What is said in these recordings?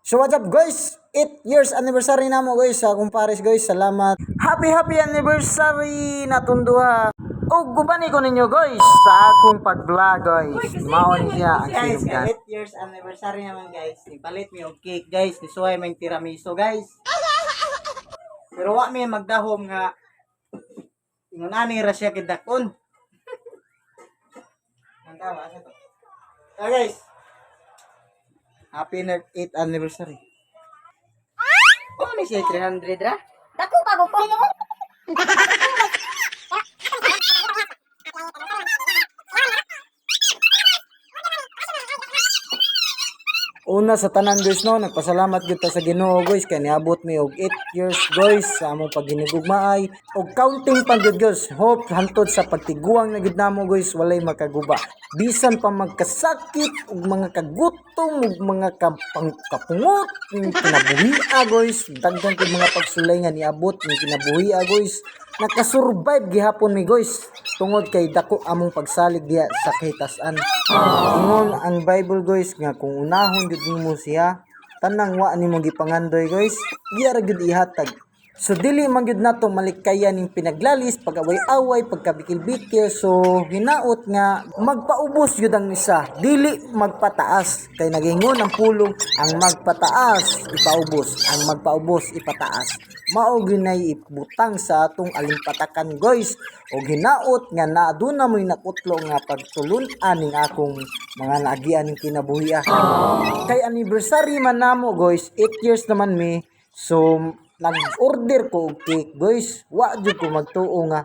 So what's up guys? 8 years anniversary na mo guys sa akong pares guys. Salamat. Happy anniversary natundua. O gubani ko ninyo guys sa akong pag-vlog guys. Maon siya ang Guys, sinugdan. 8 years anniversary naman guys. Ipalit mi og cake guys. Nisuway may tiramisu guys. Pero wa mi magdahom nga ingon ani ra siya kidakon. Ang tama sa to. Guys. Happy 8th anniversary. Oh, ni siya 300 ra. Dako pa ko mo. Una sa tanan guys no, nagpasalamat gyud ta sa Ginoo guys kay niabot mi og 8 years guys sa among paghinigugmaay og counting pa gyud guys. Hope hantod sa pagtiguang na gyud namo guys walay makaguba. Bisan pa magkasakit ug mga kagutom ug mga kapungot ning kinabuhi guys. Daghan kay mga pagsulay nga niabot ning kinabuhi guys. Nakasurvive gihapon mi guys tungod kay dako among pagsalig diha sa kahitasan. Ingon ang Bible guys nga kung unahon gud nimo siya tanang wa nimo gipangandoy guys giya ra gud ihatag. So dili man gyud nato malikaya ning pinaglalis pag-away-away pagkabikil-bikil. So hinaot nga magpaubos gyud ang isa dili magpataas kay nagingon ang pulong ang magpataas ipaubos ang magpaubos ipataas. Mao ginay ibutang sa atong alimpatakan guys og hinaot nga naaduna mo'y nakutlo nga pagtulun-an ning akong mga naagian ning kinabuhi. Kay anniversary man namo guys 8 years naman mi. So nag-order ko og cake guys. Wa jud ko magtuo nga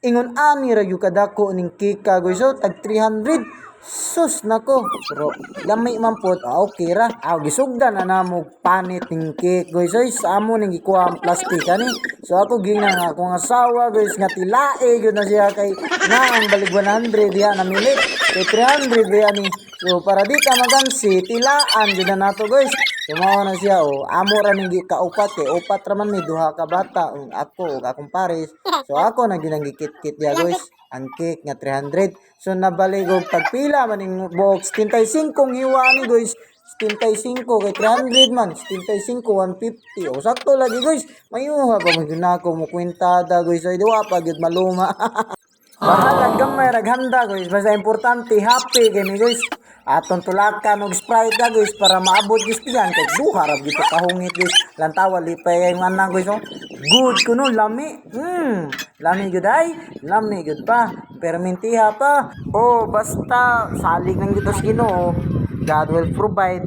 ingon ani ra gyud kadako ning cake guys. So tag 300 sus nako. Pero lami man pod okay ra. Gisugdan na namo panit ning cake guys. Ay sa amo ning gikuha ang plastic ani. So ako gingan nga akong asawa guys nga tilae gyud na siya kay na ang balig 100 diha na milit. Kay 300 diha ni. So para di ka magansi tilaan gyud na nato guys. Tumawa na siya amo ra ning kaupat kay upat ra man may duha ka bata ako ug akong pares. So ako na ginang gikit-kit diha guys ang cake nga 300. So nabalig og pagpila man ning box 75 kong hiwa ni guys. 75 kay 300 man 75 150 sakto lagi guys. Mayuha pa man gyud nako mo kwentada guys ay duwa pa gyud maluma. Bahala gamay raghanda guys basta importante happy gani guys. Atong tulakan og Sprite guys para maabot guys diyan kay duha ra gito kahungit guys. Lantawa lipay ang anang guys. Good kuno lami. Lami gud ay. Lami gud pa. Permintiha pa. Basta salig nang gito sa Ginoo. God will provide.